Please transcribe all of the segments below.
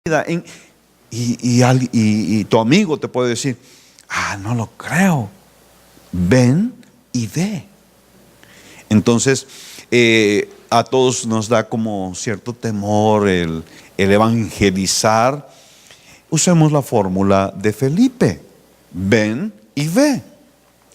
Y tu amigo te puede decir, no lo creo. Ven y ve. Entonces, a todos nos da como cierto temor el evangelizar. Usemos la fórmula de Felipe: ven y ve.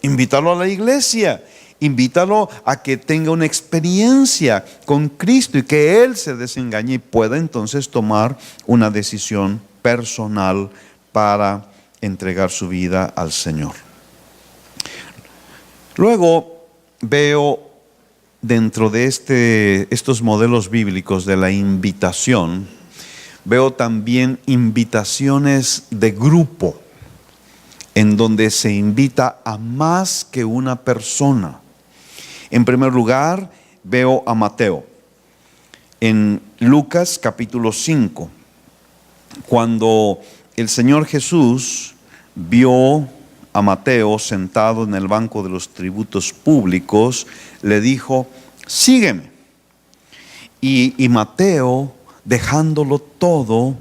Invítalo a la iglesia, invítalo a que tenga una experiencia con Cristo y que Él se desengañe y pueda entonces tomar una decisión personal para entregar su vida al Señor. Luego veo dentro de estos modelos bíblicos de la invitación, veo también invitaciones de grupo, en donde se invita a más que una persona. En primer lugar, veo a Mateo. En Lucas capítulo 5, cuando el Señor Jesús vio a Mateo sentado en el banco de los tributos públicos, le dijo: sígueme. Y Mateo, dejándolo todo,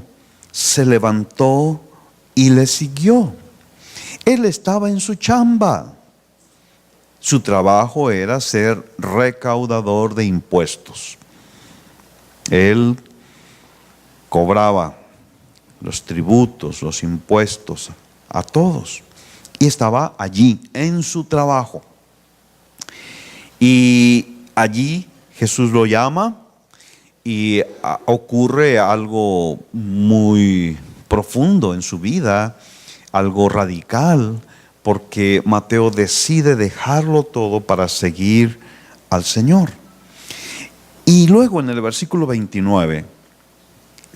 se levantó y le siguió. Él estaba en su chamba. Su trabajo era ser recaudador de impuestos. Él cobraba los tributos, los impuestos a todos. Y estaba allí en su trabajo. Y allí Jesús lo llama y ocurre algo muy profundo en su vida, algo radical, porque Mateo decide dejarlo todo para seguir al Señor. Y luego en el versículo 29,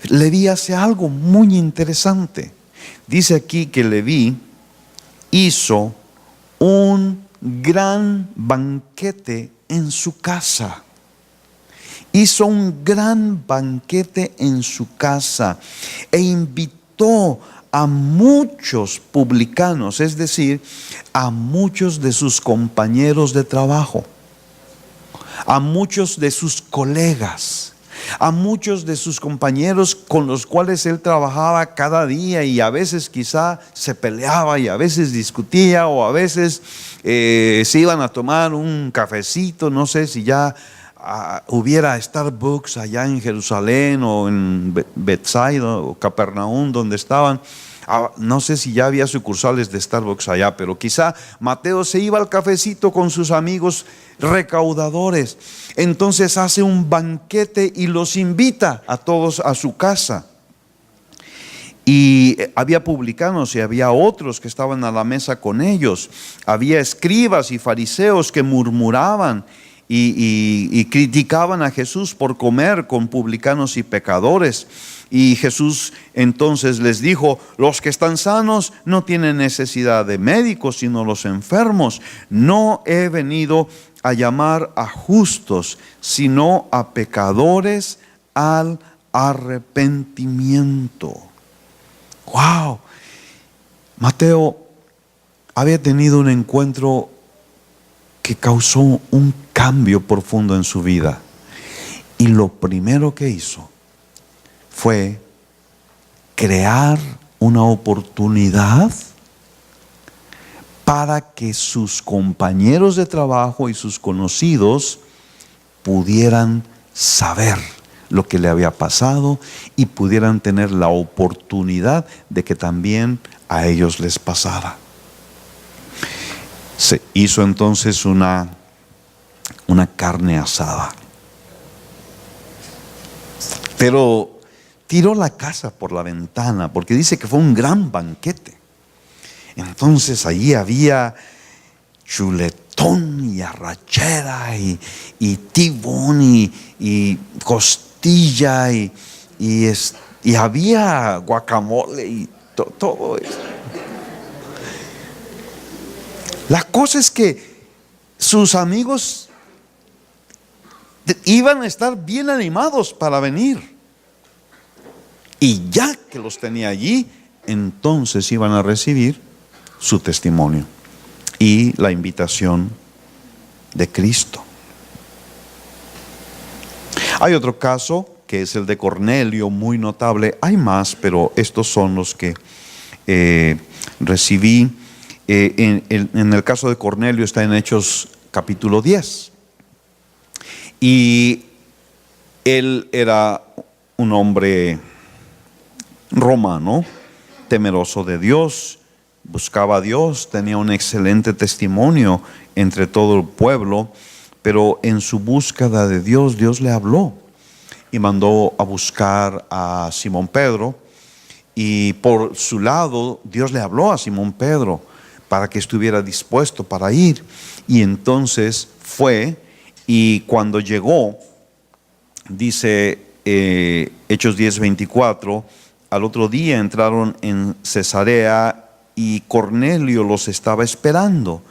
Leví hace algo muy interesante. Dice aquí que Leví hizo un gran banquete en su casa. Hizo un gran banquete en su casa e invitó a muchos publicanos, es decir, a muchos de sus compañeros de trabajo, a muchos de sus colegas, a muchos de sus compañeros con los cuales él trabajaba cada día, y a veces quizá se peleaba y a veces discutía, o a veces se iban a tomar un cafecito. No sé si ya hubiera Starbucks allá en Jerusalén o en Bethsaida o Capernaum donde estaban. No sé si ya había sucursales de Starbucks allá, pero quizá Mateo se iba al cafecito con sus amigos recaudadores. Entonces hace un banquete y los invita a todos a su casa. Y había publicanos y había otros que estaban a la mesa con ellos. Había escribas y fariseos que murmuraban y criticaban a Jesús por comer con publicanos y pecadores. Y Jesús entonces les dijo: los que están sanos no tienen necesidad de médicos, sino los enfermos. No he venido a llamar a justos, sino a pecadores al arrepentimiento. ¡Wow! Mateo había tenido un encuentro que causó un cambio profundo en su vida. Y lo primero que hizo fue crear una oportunidad para que sus compañeros de trabajo y sus conocidos pudieran saber lo que le había pasado y pudieran tener la oportunidad de que también a ellos les pasara. Se hizo entonces una carne asada, pero tiró la casa por la ventana, porque dice que fue un gran banquete. Entonces allí había chuletón y arrachera y tibón y costilla y había guacamole y todo eso. La cosa es que sus amigos iban a estar bien animados para venir. Y ya que los tenía allí, entonces iban a recibir su testimonio y la invitación de Cristo. Hay otro caso que es el de Cornelio, muy notable. Hay más, pero estos son los que recibí. En el caso de Cornelio está en Hechos capítulo 10. Y él era un hombre romano, temeroso de Dios, buscaba a Dios, tenía un excelente testimonio entre todo el pueblo, pero en su búsqueda de Dios, Dios le habló y mandó a buscar a Simón Pedro. Y por su lado, Dios le habló a Simón Pedro para que estuviera dispuesto para ir. Y entonces fue, y cuando llegó, dice Hechos 10:24, al otro día entraron en Cesarea y Cornelio los estaba esperando,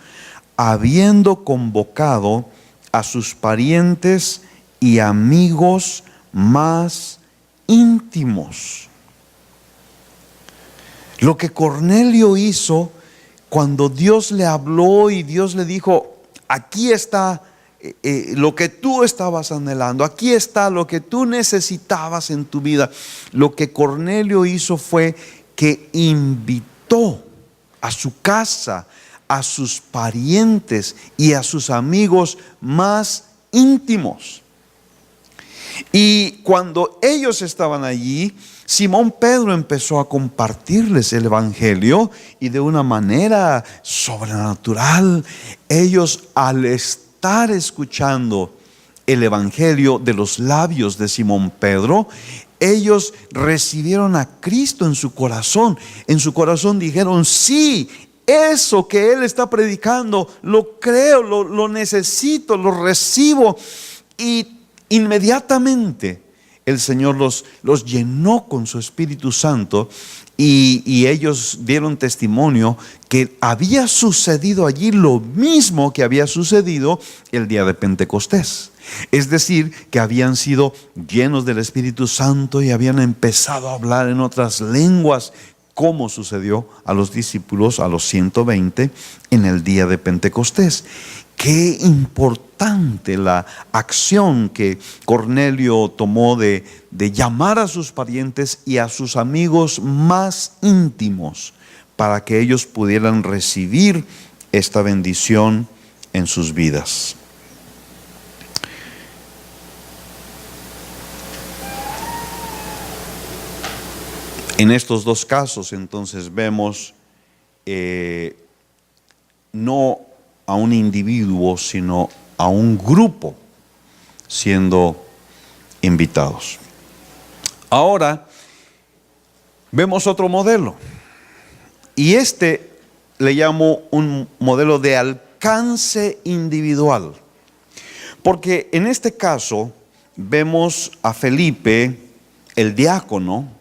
habiendo convocado a sus parientes y amigos más íntimos. Lo que Cornelio hizo cuando Dios le habló y Dios le dijo: aquí está lo que tú estabas anhelando, aquí está lo que tú necesitabas en tu vida. Lo que Cornelio hizo fue que invitó a su casa a sus parientes y a sus amigos más íntimos. Y cuando ellos estaban allí, Simón Pedro empezó a compartirles el evangelio, y de una manera sobrenatural, ellos, al estar escuchando el evangelio de los labios de Simón Pedro, ellos recibieron a Cristo en su corazón. En su corazón dijeron: sí, eso que Él está predicando, lo creo, lo necesito, lo recibo. Y inmediatamente el Señor los llenó con su Espíritu Santo, y ellos dieron testimonio que había sucedido allí lo mismo que había sucedido el día de Pentecostés. Es decir, que habían sido llenos del Espíritu Santo y habían empezado a hablar en otras lenguas, como sucedió a los discípulos, a los 120, en el día de Pentecostés. Qué importante la acción que Cornelio tomó de llamar a sus parientes y a sus amigos más íntimos para que ellos pudieran recibir esta bendición en sus vidas. En estos dos casos, entonces, vemos no a un individuo, sino a un grupo siendo invitados. Ahora vemos otro modelo, y este le llamo un modelo de alcance individual, porque en este caso vemos a Felipe, el diácono.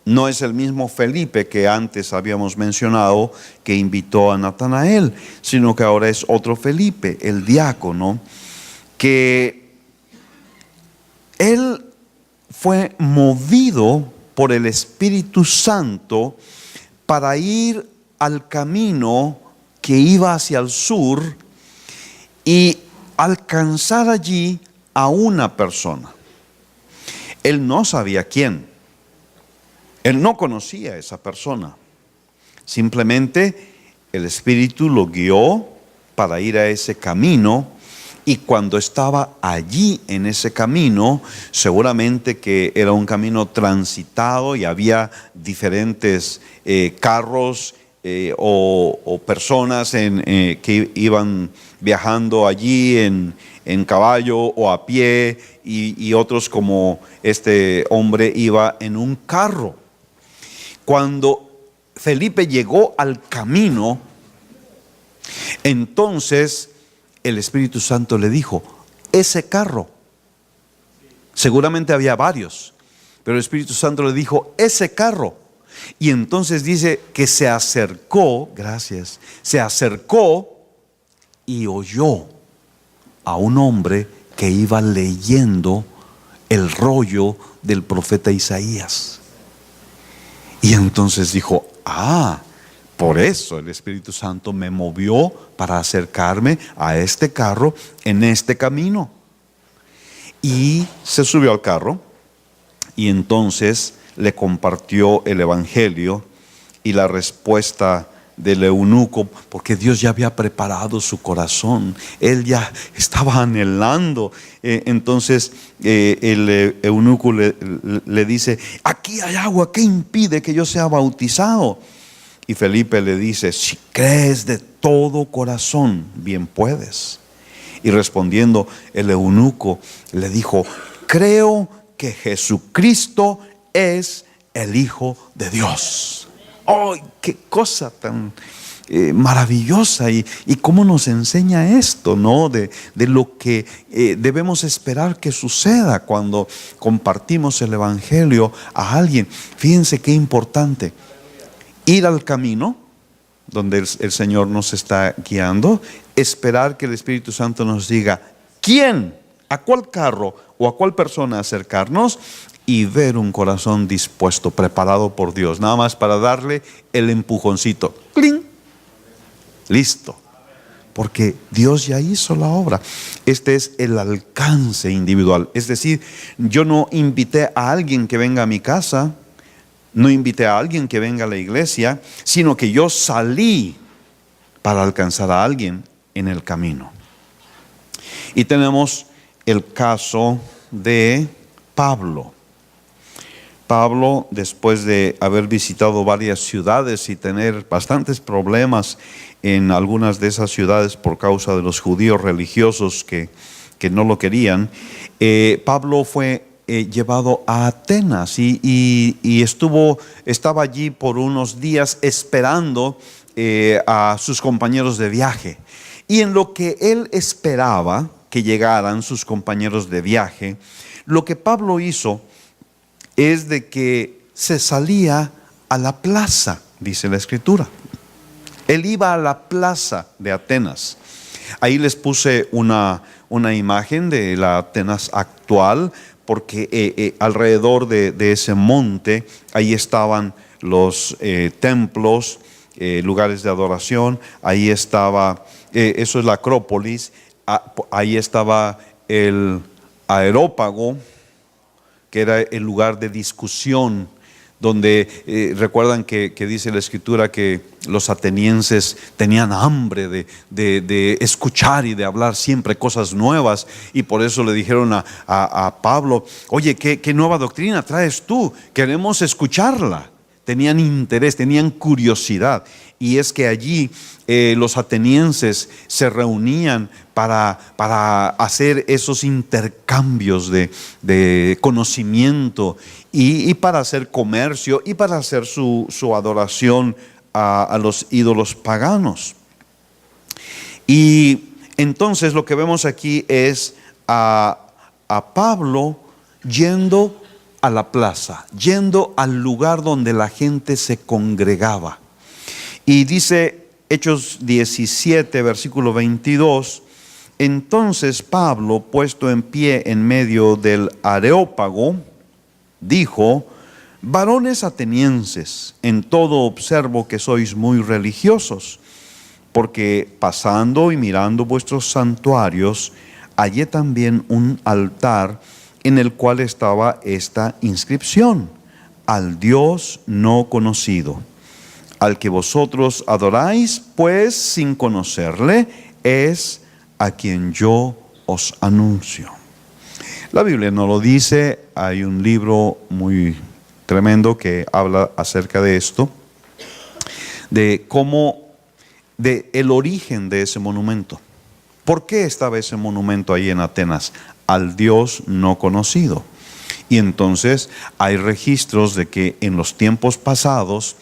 No es el mismo Felipe que antes habíamos mencionado, que invitó a Natanael, sino que ahora es otro Felipe, el diácono, que él fue movido por el Espíritu Santo para ir al camino que iba hacia el sur y alcanzar allí a una persona. Él no sabía quién. Él no conocía a esa persona. Simplemente el Espíritu lo guió para ir a ese camino, y cuando estaba allí en ese camino, seguramente que era un camino transitado y había diferentes carros o personas que iban viajando allí en caballo o a pie, y otros, como este hombre, iba en un carro. Cuando Felipe llegó al camino, entonces el Espíritu Santo le dijo: ese carro. Seguramente había varios, pero el Espíritu Santo le dijo: ese carro. Y entonces dice que se acercó y oyó a un hombre que iba leyendo el rollo del profeta Isaías. Y entonces dijo: por eso el Espíritu Santo me movió para acercarme a este carro en este camino. Y se subió al carro Y entonces le compartió el evangelio, y la respuesta del eunuco, porque Dios ya había preparado su corazón, él ya estaba anhelando. Entonces el eunuco le dice: aquí hay agua, ¿qué impide que yo sea bautizado? Y Felipe le dice: si crees de todo corazón, bien puedes. Y respondiendo el eunuco le dijo: creo que Jesucristo es el Hijo de Dios. ¡Ay, qué cosa tan maravillosa! Y cómo nos enseña esto, ¿no? De lo que debemos esperar que suceda cuando compartimos el evangelio a alguien. Fíjense qué importante: ir al camino donde el Señor nos está guiando, esperar que el Espíritu Santo nos diga quién, a cuál carro o a cuál persona acercarnos, y ver un corazón dispuesto, preparado por Dios, nada más para darle el empujoncito. ¡Cling! Listo. Porque Dios ya hizo la obra. Este es el alcance individual. Es decir, yo no invité a alguien que venga a mi casa, no invité a alguien que venga a la iglesia, sino que yo salí para alcanzar a alguien en el camino. Y tenemos el caso de Pablo. Pablo, después de haber visitado varias ciudades y tener bastantes problemas en algunas de esas ciudades por causa de los judíos religiosos que no lo querían, Pablo fue llevado a Atenas y estaba allí por unos días esperando a sus compañeros de viaje. Y en lo que él esperaba que llegaran sus compañeros de viaje, lo que Pablo hizo es de que se salía a la plaza, dice la Escritura. Él iba a la plaza de Atenas. Ahí les puse una imagen de la Atenas actual, porque alrededor de ese monte, ahí estaban los templos, lugares de adoración. Ahí estaba, eso es la Acrópolis. Ahí estaba el Areópago, que era el lugar de discusión, donde recuerdan que dice la Escritura que los atenienses tenían hambre de escuchar y de hablar siempre cosas nuevas, y por eso le dijeron a Pablo: oye, ¿qué nueva doctrina traes tú? Queremos escucharla. Tenían interés, tenían curiosidad. Y es que allí los atenienses se reunían para hacer esos intercambios de conocimiento, y para hacer comercio, y para hacer su adoración a los ídolos paganos. Y entonces lo que vemos aquí es a Pablo yendo a la plaza, yendo al lugar donde la gente se congregaba. Y dice Hechos 17, versículo 22: entonces Pablo, puesto en pie en medio del Areópago, dijo: varones atenienses, en todo observo que sois muy religiosos, porque pasando y mirando vuestros santuarios, hallé también un altar en el cual estaba esta inscripción: al Dios no conocido, al que vosotros adoráis, pues sin conocerle, es a quien yo os anuncio. La Biblia no lo dice, hay un libro muy tremendo que habla acerca de esto, de cómo, de el origen de ese monumento. ¿Por qué estaba ese monumento ahí en Atenas? Al Dios no conocido. Y entonces hay registros de que en los tiempos pasados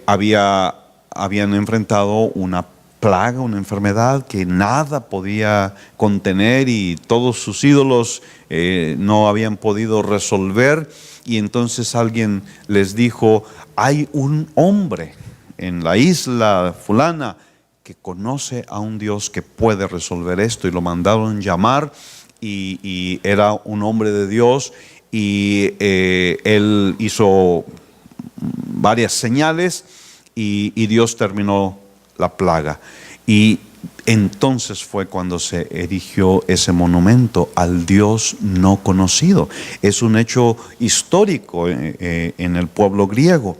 habían enfrentado una plaga, una enfermedad que nada podía contener, y todos sus ídolos no habían podido resolver. Y entonces alguien les dijo: hay un hombre en la isla fulana que conoce a un Dios que puede resolver esto. Y lo mandaron llamar, y era un hombre de Dios, y él hizo varias señales, y Dios terminó la plaga. Y entonces fue cuando se erigió ese monumento al Dios no conocido. Es un hecho histórico en el pueblo griego.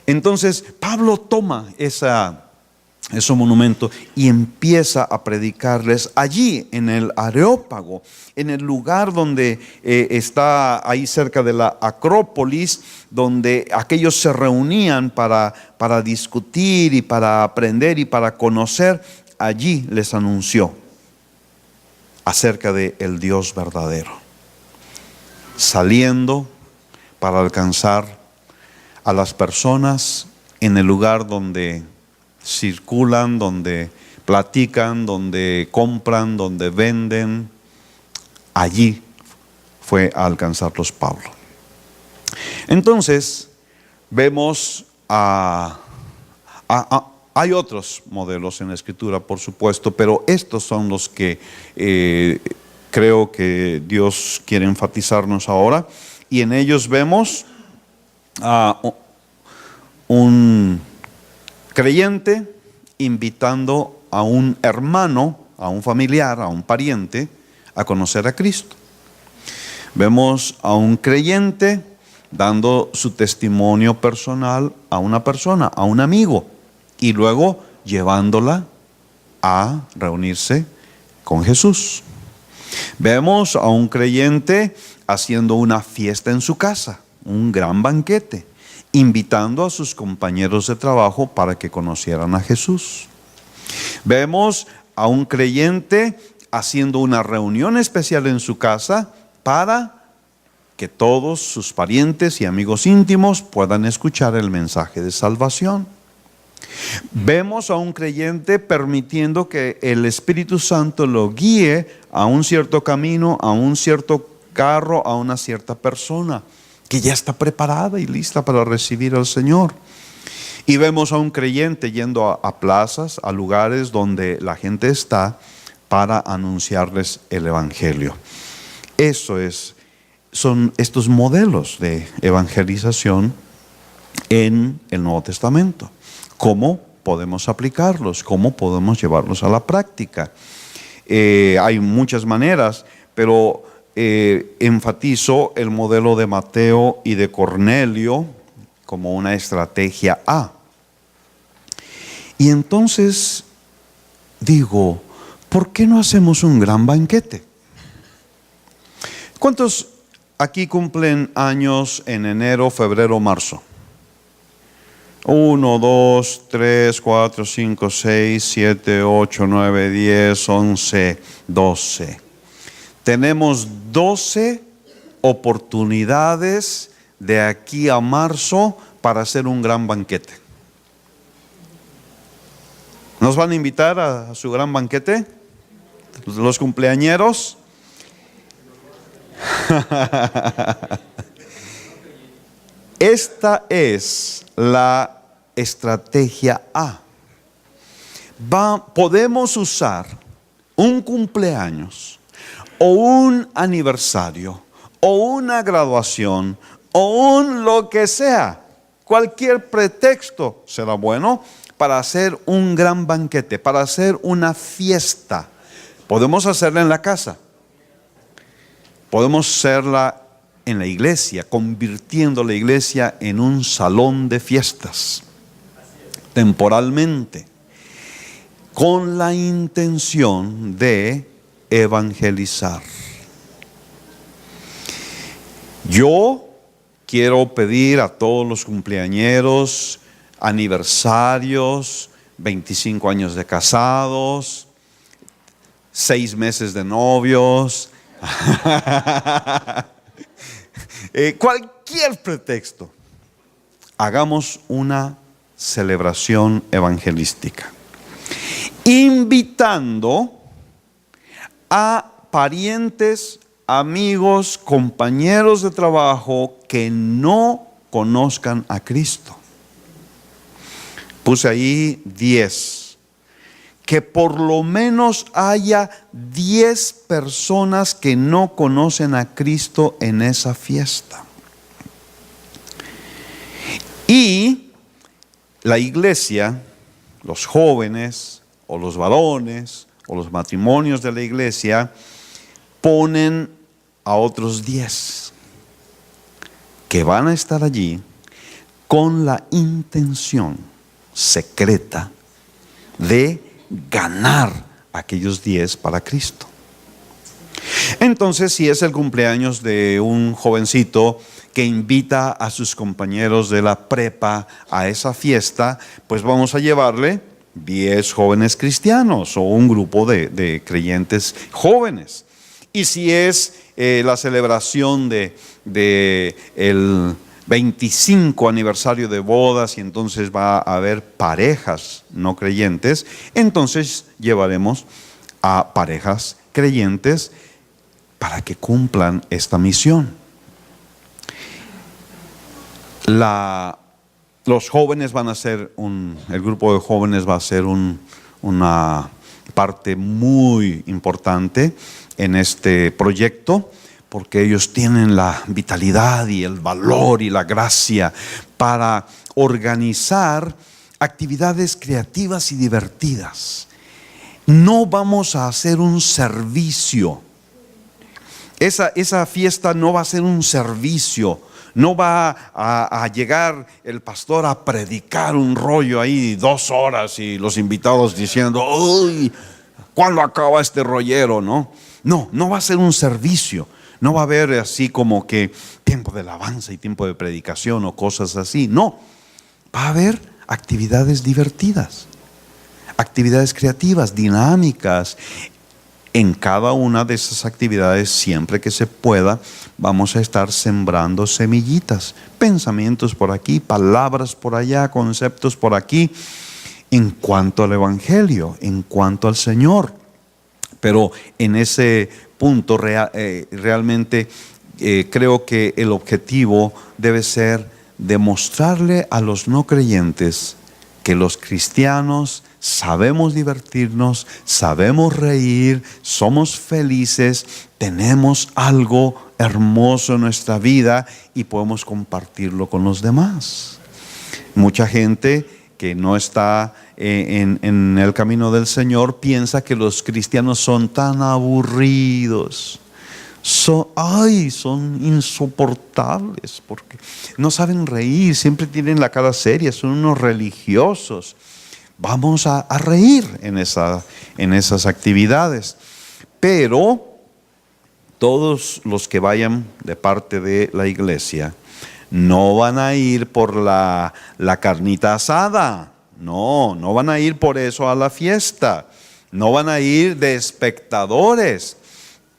Entonces Pablo toma ese monumento y empieza a predicarles allí en el Areópago, en el lugar donde está ahí cerca de la Acrópolis, donde aquellos se reunían para discutir y para aprender y para conocer. Allí les anunció acerca del Dios verdadero, saliendo para alcanzar a las personas en el lugar donde circulan, donde platican, donde compran, donde venden. Allí fue a alcanzarlos Pablo. Entonces vemos hay otros modelos en la Escritura, por supuesto, pero estos son los que creo que Dios quiere enfatizarnos ahora. Y en ellos vemos a un creyente invitando a un hermano, a un familiar, a un pariente, a conocer a Cristo. Vemos a un creyente dando su testimonio personal a una persona, a un amigo, y luego llevándola a reunirse con Jesús. Vemos a un creyente haciendo una fiesta en su casa, un gran banquete, invitando a sus compañeros de trabajo para que conocieran a Jesús. Vemos a un creyente haciendo una reunión especial en su casa para que todos sus parientes y amigos íntimos puedan escuchar el mensaje de salvación. Vemos a un creyente permitiendo que el Espíritu Santo lo guíe a un cierto camino, a un cierto carro, a una cierta persona que ya está preparada y lista para recibir al Señor. Y vemos a un creyente yendo a plazas, a lugares donde la gente está para anunciarles el Evangelio. Son estos modelos de evangelización en el Nuevo Testamento. ¿Cómo podemos aplicarlos? ¿Cómo podemos llevarlos a la práctica? Hay muchas maneras, pero enfatizo el modelo de Mateo y de Cornelio como una estrategia A. Y entonces digo, ¿por qué no hacemos un gran banquete? ¿Cuántos aquí cumplen años en enero, febrero, marzo? 1, 2, 3, 4, 5, 6, 7, 8, 9, 10, 11, 12. Tenemos 12 oportunidades de aquí a marzo para hacer un gran banquete. ¿Nos van a invitar a su gran banquete? ¿Los cumpleañeros? Esta es la estrategia A. Podemos usar un cumpleaños o un aniversario o una graduación o lo que sea. Cualquier pretexto será bueno para hacer un gran banquete, para hacer una fiesta. Podemos hacerla en la casa. Podemos hacerla en la iglesia, convirtiendo la iglesia en un salón de fiestas, temporalmente, con la intención de evangelizar. Yo quiero pedir a todos los cumpleañeros, aniversarios, 25 años de casados, 6 meses de novios, cualquier pretexto, hagamos una celebración evangelística, invitando a parientes, amigos, compañeros de trabajo que no conozcan a Cristo. Puse ahí 10. Que por lo menos haya 10 personas que no conocen a Cristo en esa fiesta. Y la iglesia, los jóvenes o los varones o los matrimonios de la iglesia ponen a otros 10 que van a estar allí con la intención secreta de ganar a aquellos 10 para Cristo. Entonces, si es el cumpleaños de un jovencito que invita a sus compañeros de la prepa a esa fiesta, pues vamos a llevarle 10 jóvenes cristianos o un grupo de creyentes jóvenes. Y si es la celebración de el 25 aniversario de bodas y entonces va a haber parejas no creyentes, entonces llevaremos a parejas creyentes para que cumplan esta misión. Los jóvenes van a ser el grupo de jóvenes va a ser una parte muy importante en este proyecto, porque ellos tienen la vitalidad y el valor y la gracia para organizar actividades creativas y divertidas. No vamos a hacer un servicio. Esa fiesta no va a ser un servicio. No va a llegar el pastor a predicar un rollo ahí 2 horas y los invitados diciendo, uy, ¿cuándo acaba este rollero? No va a ser un servicio. No va a haber así como que tiempo de alabanza y tiempo de predicación o cosas así. No, va a haber actividades divertidas, actividades creativas, dinámicas. En cada una de esas actividades, siempre que se pueda, vamos a estar sembrando semillitas, pensamientos por aquí, palabras por allá, conceptos por aquí, en cuanto al Evangelio, en cuanto al Señor. Pero en ese punto realmente creo que el objetivo debe ser demostrarle a los no creyentes que los cristianos sabemos divertirnos, sabemos reír, somos felices, tenemos algo hermoso en nuestra vida y podemos compartirlo con los demás. Mucha gente que no está en el camino del Señor piensa que los cristianos son tan aburridos. Son insoportables porque no saben reír, siempre tienen la cara seria, son unos religiosos. Vamos a reír en esas actividades, pero todos los que vayan de parte de la iglesia no van a ir por la carnita asada, no van a ir por eso a la fiesta, no van a ir de espectadores.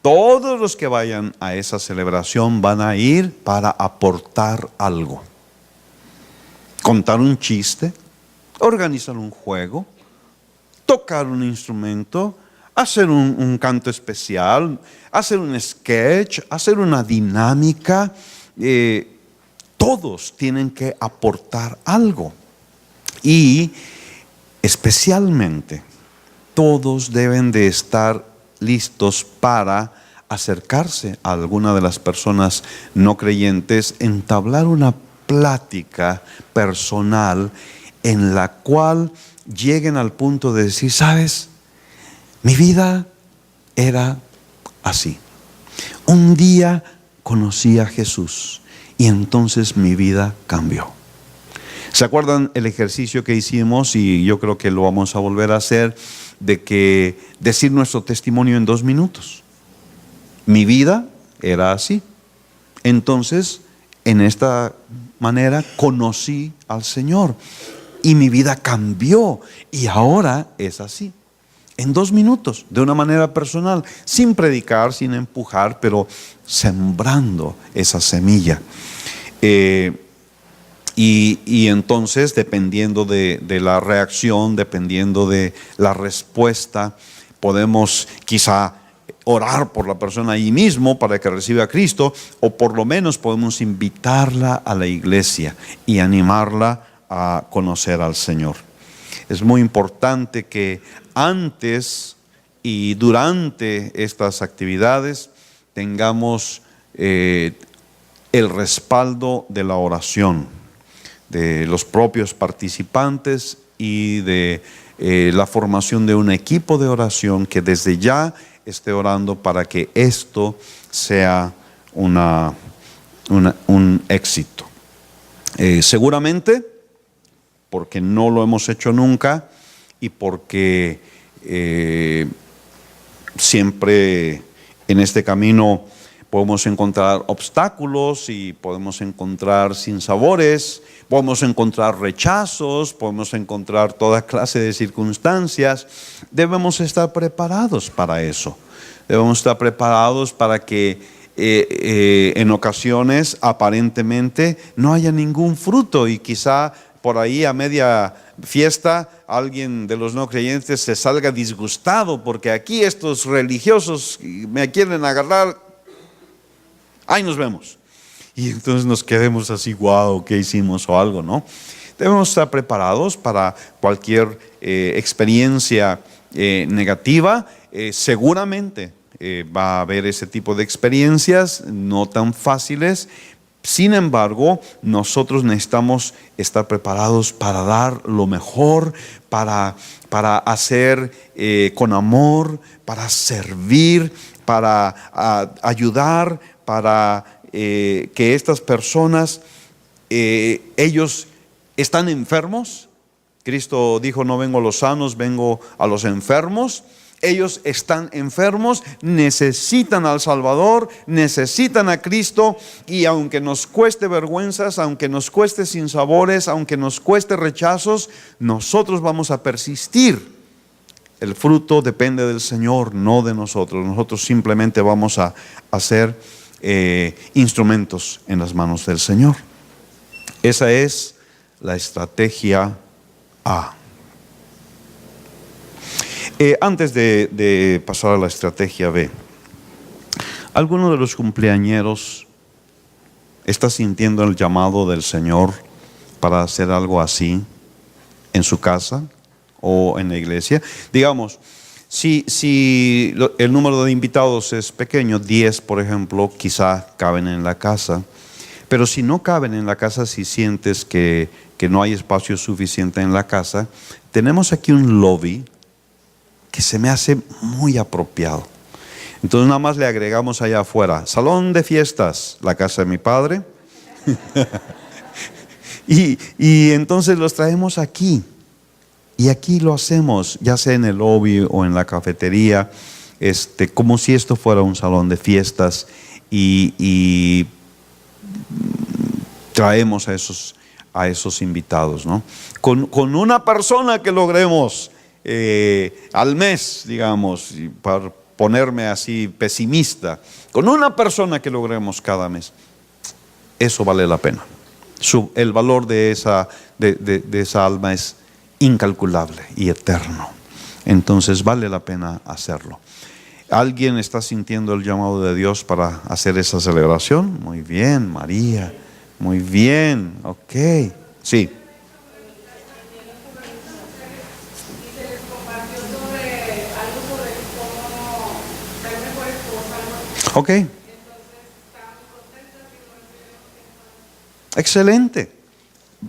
Todos los que vayan a esa celebración van a ir para aportar algo. Contar un chiste, organizar un juego, tocar un instrumento, hacer un canto especial, hacer un sketch, hacer una dinámica. Todos tienen que aportar algo. Y especialmente todos deben de estar listos para acercarse a alguna de las personas no creyentes, entablar una plática personal en la cual lleguen al punto de decir, ¿sabes? Mi vida era así. Un día conocí a Jesús y entonces mi vida cambió. ¿Se acuerdan el ejercicio que hicimos? Y yo creo que lo vamos a volver a hacer, de que decir nuestro testimonio en 2 minutos. Mi vida era así. Entonces, en esta manera conocí al Señor y mi vida cambió y ahora es así. En 2 minutos, de una manera personal, sin predicar, sin empujar, pero sembrando esa semilla. Y entonces, dependiendo de la reacción, dependiendo de la respuesta, podemos quizá orar por la persona ahí mismo para que reciba a Cristo, o por lo menos podemos invitarla a la iglesia y animarla a conocer al Señor. Es muy importante que antes y durante estas actividades tengamos el respaldo de la oración de los propios participantes y de la formación de un equipo de oración que desde ya esté orando para que esto sea un éxito. Seguramente, porque no lo hemos hecho nunca y porque siempre en este camino podemos encontrar obstáculos y podemos encontrar sinsabores, podemos encontrar rechazos, podemos encontrar toda clase de circunstancias. Debemos estar preparados para eso. Debemos estar preparados para que en ocasiones aparentemente no haya ningún fruto y quizá por ahí a media fiesta alguien de los no creyentes se salga disgustado porque aquí estos religiosos me quieren agarrar. Ahí nos vemos. Y entonces nos quedemos así, wow, ¿qué hicimos o algo, no? Debemos estar preparados para cualquier experiencia negativa. Seguramente va a haber ese tipo de experiencias no tan fáciles. Sin embargo, nosotros necesitamos estar preparados para dar lo mejor, para hacer con amor, para servir, para ayudar, para que estas personas, ellos están enfermos. Cristo dijo, no vengo a los sanos, vengo a los enfermos. Ellos están enfermos, necesitan al Salvador, necesitan a Cristo, y aunque nos cueste vergüenzas, aunque nos cueste sinsabores, aunque nos cueste rechazos, nosotros vamos a persistir. El fruto depende del Señor, no de nosotros. Nosotros simplemente vamos a ser instrumentos en las manos del Señor. Esa es la estrategia A. Antes de pasar a la estrategia B, ¿alguno de los cumpleañeros está sintiendo el llamado del Señor para hacer algo así en su casa o en la iglesia? Digamos, si el número de invitados es pequeño, 10 por ejemplo, quizá caben en la casa. Pero si no caben en la casa, si sientes que no hay espacio suficiente en la casa, tenemos aquí un lobby que se me hace muy apropiado. Entonces nada más le agregamos allá afuera, salón de fiestas, la casa de mi padre. y entonces los traemos aquí. Y aquí lo hacemos, ya sea en el lobby o en la cafetería, como si esto fuera un salón de fiestas, y traemos a esos invitados, ¿no? Con una persona que logremos al mes, digamos, y para ponerme así pesimista, con una persona que logremos cada mes, eso vale la pena. El valor de esa alma es incalculable y eterno. Entonces vale la pena hacerlo. ¿Alguien está sintiendo el llamado de Dios para hacer esa celebración? Muy bien, María. Muy bien, ok. Sí. Ok. Excelente.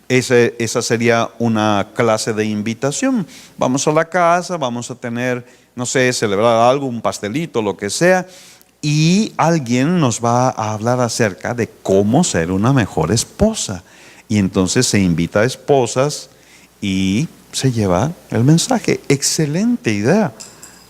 Esa sería una clase de invitación. Vamos a la casa, vamos a tener, no sé, celebrar algo, un pastelito, lo que sea, y alguien nos va a hablar acerca de cómo ser una mejor esposa. Y entonces se invita a esposas y se lleva el mensaje. Excelente idea.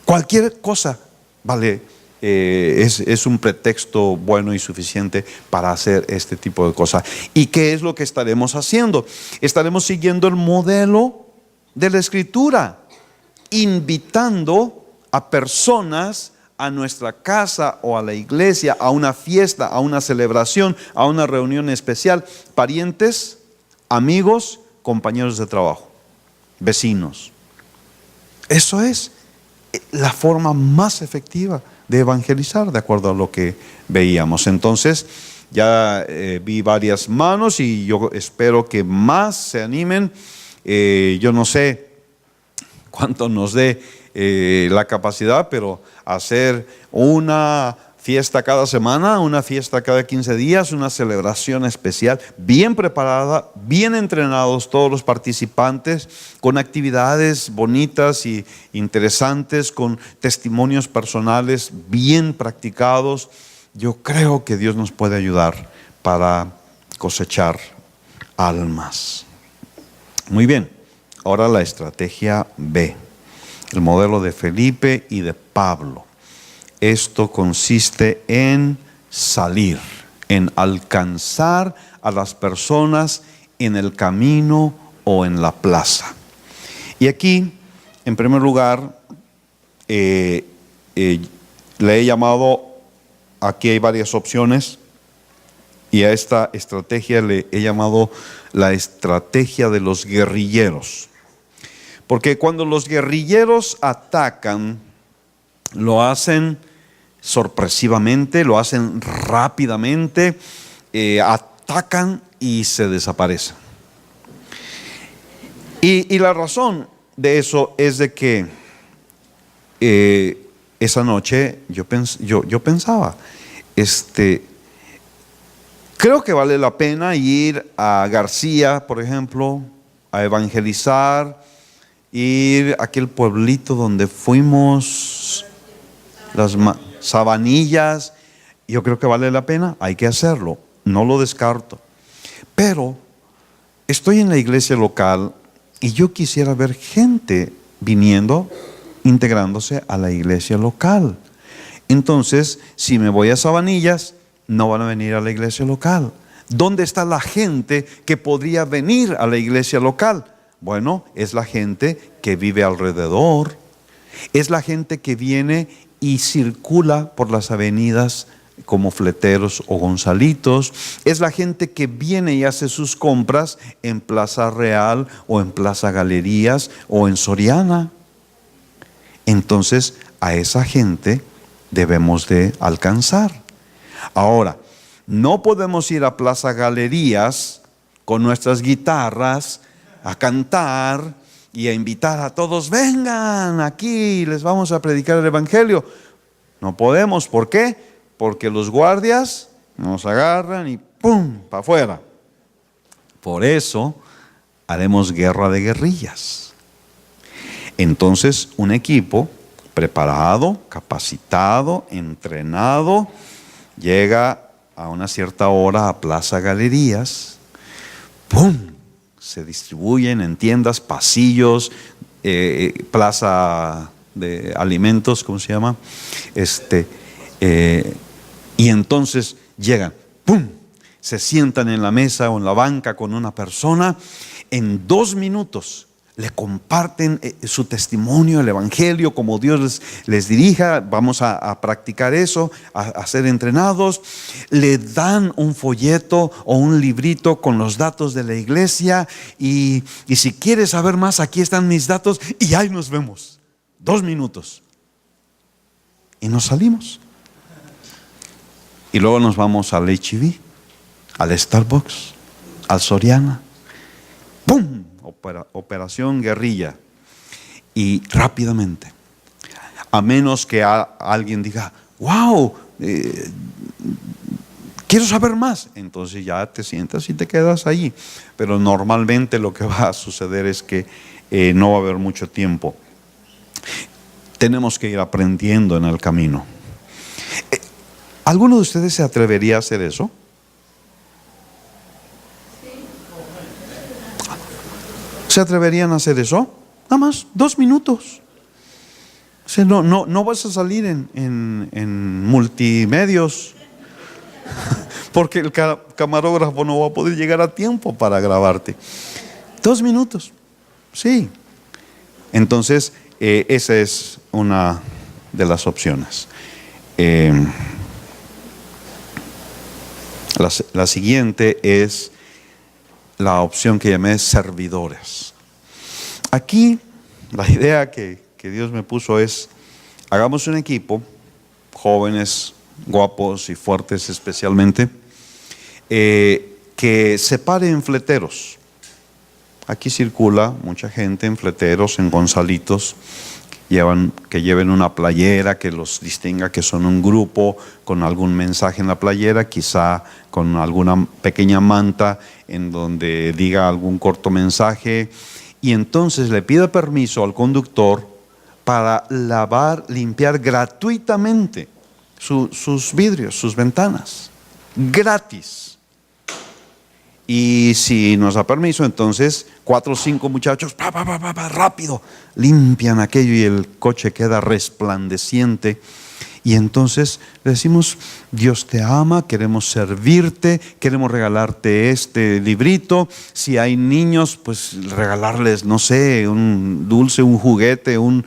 Cualquier cosa vale. Es un pretexto bueno y suficiente para hacer este tipo de cosas. ¿Y qué es lo que estaremos haciendo? Estaremos siguiendo el modelo de la Escritura, invitando a personas a nuestra casa o a la iglesia, a una fiesta, a una celebración, a una reunión especial, parientes, amigos, compañeros de trabajo, vecinos. Eso es la forma más efectiva de evangelizar, de acuerdo a lo que veíamos. Entonces ya vi varias manos y yo espero que más se animen. Yo no sé cuánto nos dé la capacidad, pero hacer una fiesta cada semana, una fiesta cada 15 días, una celebración especial, bien preparada, bien entrenados todos los participantes, con actividades bonitas y interesantes, con testimonios personales bien practicados. Yo creo que Dios nos puede ayudar para cosechar almas. Muy bien, ahora la estrategia B, el modelo de Felipe y de Pablo. Esto consiste en salir, en alcanzar a las personas en el camino o en la plaza. Y aquí, en primer lugar, le he llamado, aquí hay varias opciones, y a esta estrategia le he llamado la estrategia de los guerrilleros. Porque cuando los guerrilleros atacan, lo hacen sorpresivamente, lo hacen rápidamente, atacan y se desaparecen. Y la razón de eso es de que esa noche yo pensaba, creo que vale la pena ir a García, por ejemplo, a evangelizar, ir a aquel pueblito donde fuimos, las Sabanillas. Yo creo que vale la pena, hay que hacerlo, no lo descarto. Pero estoy en la iglesia local y yo quisiera ver gente viniendo, integrándose a la iglesia local. Entonces, si me voy a Sabanillas, no van a venir a la iglesia local. ¿Dónde está la gente que podría venir a la iglesia local? Bueno, es la gente que vive alrededor, es la gente que viene y circula por las avenidas como Fleteros o Gonzalitos, es la gente que viene y hace sus compras en Plaza Real o en Plaza Galerías o en Soriana. Entonces, a esa gente debemos de alcanzar. Ahora, no podemos ir a Plaza Galerías con nuestras guitarras a cantar y a invitar a todos, vengan aquí, les vamos a predicar el evangelio. No podemos, ¿por qué? Porque los guardias nos agarran y ¡pum!, para afuera. Por eso haremos guerra de guerrillas. Entonces, un equipo preparado, capacitado, entrenado, llega a una cierta hora a Plaza Galerías, ¡pum!, se distribuyen en tiendas, pasillos, plaza de alimentos, ¿cómo se llama? Y entonces llegan, ¡pum!, se sientan en la mesa o en la banca con una persona, en 2 minutos le comparten su testimonio, el evangelio, como Dios les dirija. Vamos a practicar eso, a ser entrenados. Le dan un folleto o un librito con los datos de la iglesia y si quieres saber más, aquí están mis datos y ahí nos vemos. 2 minutos y nos salimos y luego nos vamos al H-E-B, al Starbucks, al Soriana. ¡Pum!, operación guerrilla. Y rápidamente, a menos que alguien diga, wow, quiero saber más, entonces ya te sientas y te quedas allí. Pero normalmente lo que va a suceder es que no va a haber mucho tiempo. Tenemos que ir aprendiendo en el camino. ¿Alguno de ustedes se atrevería a hacer eso? ¿Se atreverían a hacer eso? Nada más 2 minutos. O sea, no vas a salir en multimedios porque el camarógrafo no va a poder llegar a tiempo para grabarte. 2 minutos, sí. Entonces, esa es una de las opciones. La siguiente es la opción que llamé servidores. Aquí la idea que Dios me puso es, hagamos un equipo, jóvenes, guapos y fuertes especialmente, que se pare en Fleteros. Aquí circula mucha gente en Fleteros, en Gonzalitos, que lleven una playera que los distinga que son un grupo, con algún mensaje en la playera, quizá con alguna pequeña manta en donde diga algún corto mensaje, y entonces le pida permiso al conductor para limpiar gratuitamente sus vidrios, sus ventanas, gratis. Y si nos da permiso, entonces 4 o 5 muchachos, rápido, limpian aquello y el coche queda resplandeciente. Y entonces le decimos: Dios te ama, queremos servirte, queremos regalarte este librito. Si hay niños, pues regalarles, no sé, un dulce, un juguete, un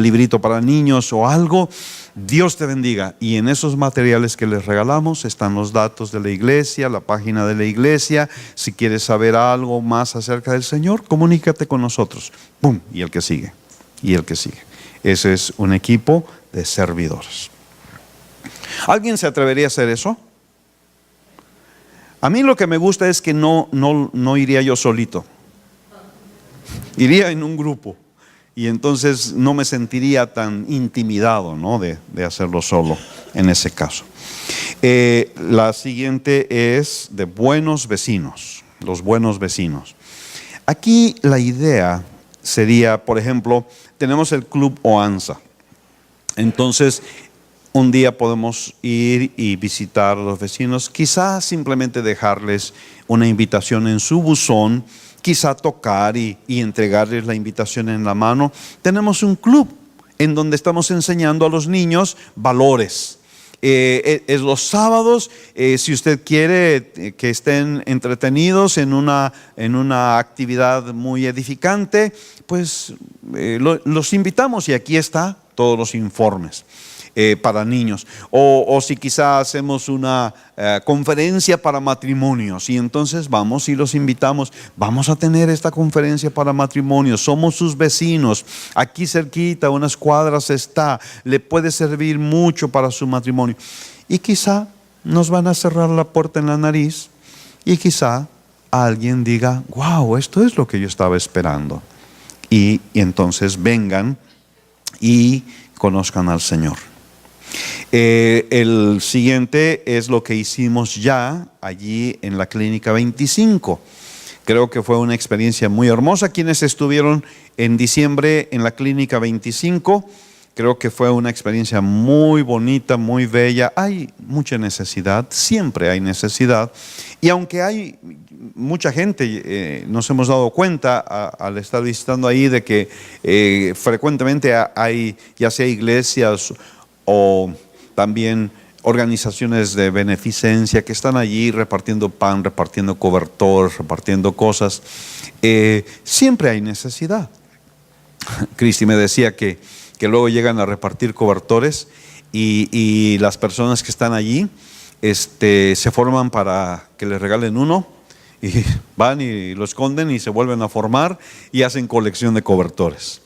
librito para niños o algo. Dios te bendiga. Y en esos materiales que les regalamos están los datos de la iglesia, la página de la iglesia. Si quieres saber algo más acerca del Señor, comunícate con nosotros. ¡Pum! Y el que sigue, y el que sigue. Ese es un equipo de servidores. ¿Alguien se atrevería a hacer eso? A mí lo que me gusta es que no iría yo solito. Iría en un grupo. Y entonces no me sentiría tan intimidado, ¿no?, de hacerlo solo en ese caso. La siguiente es de buenos vecinos, los buenos vecinos. Aquí la idea sería, por ejemplo, tenemos el Club Oanza. Entonces, un día podemos ir y visitar a los vecinos, quizá simplemente dejarles una invitación en su buzón, quizá tocar y entregarles la invitación en la mano. Tenemos un club en donde estamos enseñando a los niños valores. Es los sábados. Si usted quiere que estén entretenidos en una actividad muy edificante, pues los invitamos, y aquí está todos los informes para niños. O si quizá hacemos una conferencia para matrimonios, y entonces vamos y los invitamos: vamos a tener esta conferencia para matrimonios, somos sus vecinos, aquí cerquita, unas cuadras está, le puede servir mucho para su matrimonio. Y quizá nos van a cerrar la puerta en la nariz, y quizá alguien diga: wow, esto es lo que yo estaba esperando, y entonces vengan y conozcan al Señor. El siguiente es lo que hicimos ya allí en la Clínica 25. Creo que fue una experiencia muy hermosa. Quienes estuvieron en diciembre en la Clínica 25, creo que fue una experiencia muy bonita, muy bella. Hay mucha necesidad, siempre hay necesidad. Y aunque hay mucha gente, nos hemos dado cuenta al estar visitando ahí de que frecuentemente hay, ya sea iglesias o también organizaciones de beneficencia que están allí repartiendo pan, repartiendo cobertores, repartiendo cosas. Siempre hay necesidad. Cristi me decía que luego llegan a repartir cobertores y las personas que están allí se forman para que les regalen uno, y van y lo esconden y se vuelven a formar y hacen colección de cobertores.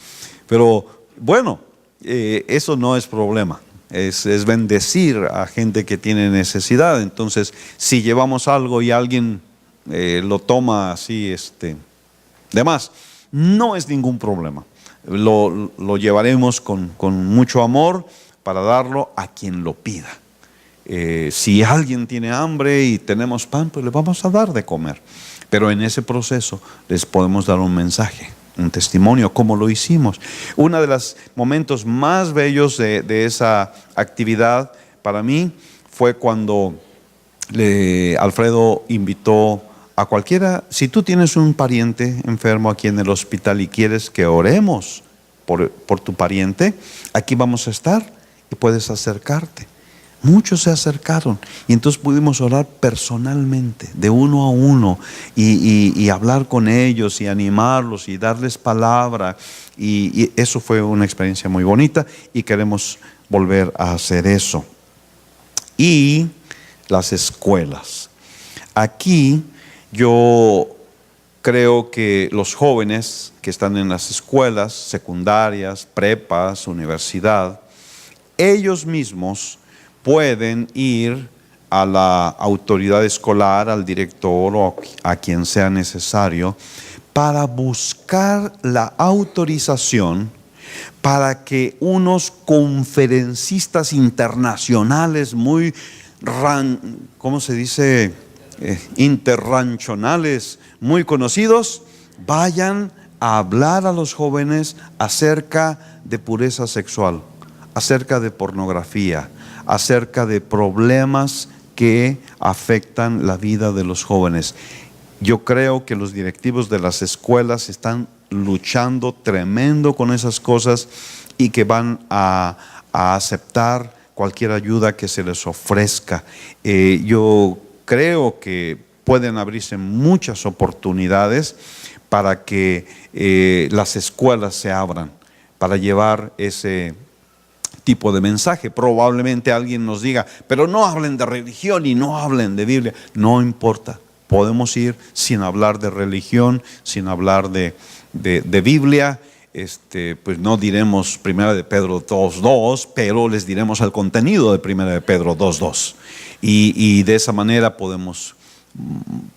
Pero bueno, eso no es problema. Es bendecir a gente que tiene necesidad. Entonces, si llevamos algo y alguien lo toma así de más, no es ningún problema. Lo llevaremos con mucho amor para darlo a quien lo pida. Si alguien tiene hambre y tenemos pan, pues le vamos a dar de comer. Pero en ese proceso les podemos dar un mensaje, un testimonio, como lo hicimos. Uno de los momentos más bellos de esa actividad para mí fue cuando Alfredo invitó a cualquiera. Si tú tienes un pariente enfermo aquí en el hospital y quieres que oremos por tu pariente, aquí vamos a estar y puedes acercarte. Muchos se acercaron y entonces pudimos orar personalmente, de uno a uno, y hablar con ellos y animarlos y darles palabra, y eso fue una experiencia muy bonita y queremos volver a hacer eso. Y las escuelas. Aquí yo creo que los jóvenes que están en las escuelas secundarias, prepas, universidad, ellos mismos pueden ir a la autoridad escolar, al director o a quien sea necesario, para buscar la autorización para que unos conferencistas internacionales muy, ¿cómo se dice? Interranchonales, muy conocidos, vayan a hablar a los jóvenes acerca de pureza sexual, acerca de pornografía, acerca de problemas que afectan la vida de los jóvenes. Yo creo que los directivos de las escuelas están luchando tremendo con esas cosas y que van a aceptar cualquier ayuda que se les ofrezca. Yo creo que pueden abrirse muchas oportunidades para que las escuelas se abran, para llevar ese tipo de mensaje. Probablemente alguien nos diga, pero no hablen de religión y no hablen de Biblia. No importa, podemos ir sin hablar de religión, sin hablar de Biblia. Pues no diremos 1 de Pedro 2:2, pero les diremos el contenido de 1 de Pedro 2:2. Y de esa manera podemos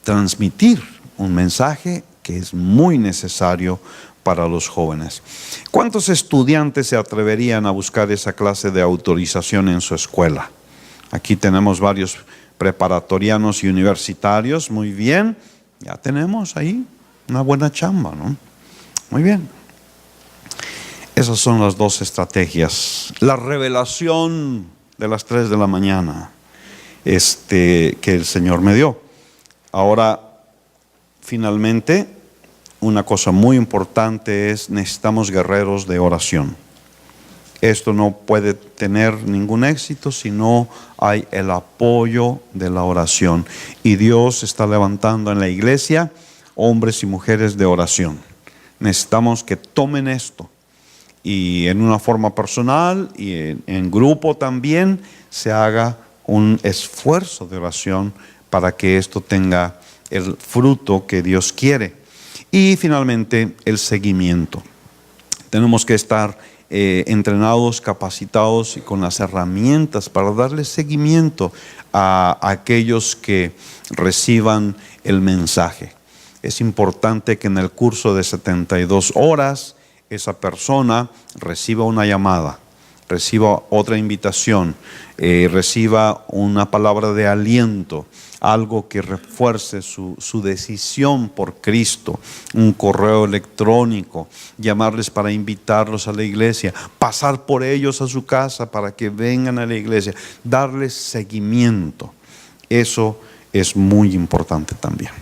transmitir un mensaje que es muy necesario para los jóvenes. ¿Cuántos estudiantes se atreverían a buscar esa clase de autorización en su escuela? Aquí tenemos varios preparatorianos y universitarios. Muy bien, ya tenemos ahí una buena chamba, ¿no? Muy bien. Esas son las dos estrategias. La revelación de las 3 de la mañana que el Señor me dio. Ahora, finalmente, una cosa muy importante es: necesitamos guerreros de oración. Esto no puede tener ningún éxito si no hay el apoyo de la oración. Y Dios está levantando en la iglesia hombres y mujeres de oración. Necesitamos que tomen esto y en una forma personal y en grupo también se haga un esfuerzo de oración para que esto tenga el fruto que Dios quiere. Y finalmente, el seguimiento. Tenemos que estar entrenados, capacitados y con las herramientas para darle seguimiento a aquellos que reciban el mensaje. Es importante que en el curso de 72 horas esa persona reciba una llamada, reciba otra invitación, reciba una palabra de aliento, algo que refuerce su decisión por Cristo, un correo electrónico, llamarles para invitarlos a la iglesia, pasar por ellos a su casa para que vengan a la iglesia, darles seguimiento. Eso es muy importante también.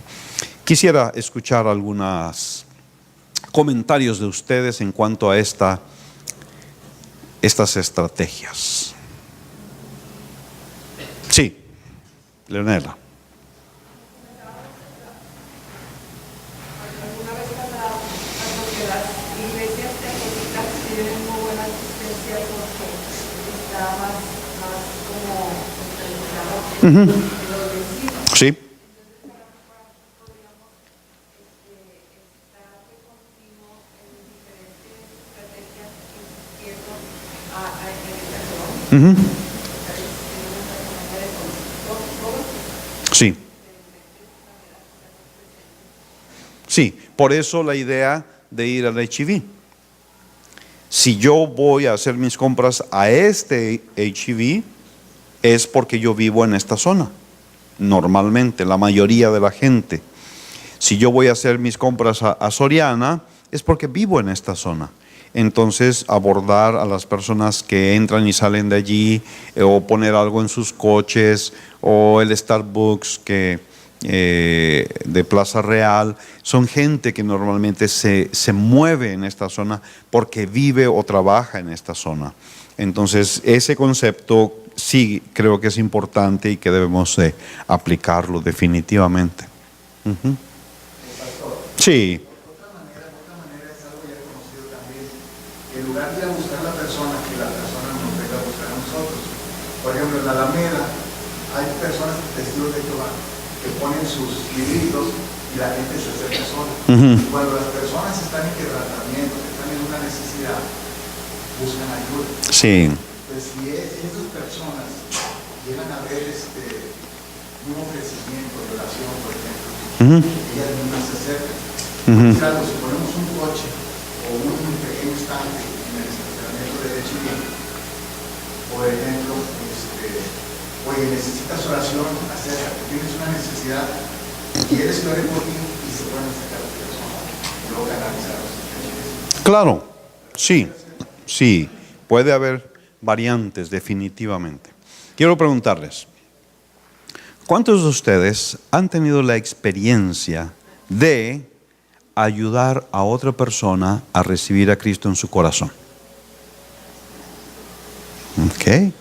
Quisiera escuchar algunos comentarios de ustedes en cuanto a estas estrategias. Sí, Leonela. Sí. Sí. Sí, por eso la idea de ir al H-E-B. Si yo voy a hacer mis compras a este H-E-B, es porque yo vivo en esta zona. Normalmente, la mayoría de la gente. Si yo voy a hacer mis compras a Soriana, es porque vivo en esta zona. Entonces, abordar a las personas que entran y salen de allí, o poner algo en sus coches, o el Starbucks de Plaza Real, son gente que normalmente se mueve en esta zona porque vive o trabaja en esta zona. Entonces, ese concepto sí creo que es importante y que debemos de aplicarlo definitivamente. Sí. En lugar de ir a buscar a la persona, que la persona nos venga a buscar a nosotros. Por ejemplo, en la Alameda hay personas testigos de Jehová que ponen sus libritos y la gente se acerca sola. Cuando las personas están en quebrantamiento, que están en una necesidad, buscan ayuda. Sí. Pues si esas personas llegan a ver un ofrecimiento de oración, por ejemplo, ellas mismas se acercan. Si ponemos un coche o un pequeño estante en el por ejemplo, oye, necesitas oración, acércate, tienes una necesidad, quieres que ore por ti y se pueden acercar a la persona y luego canalizarlos. Claro, sí, sí, puede haber variantes definitivamente. Quiero preguntarles, ¿cuántos de ustedes han tenido la experiencia de ayudar a otra persona a recibir a Cristo en su corazón? Ok.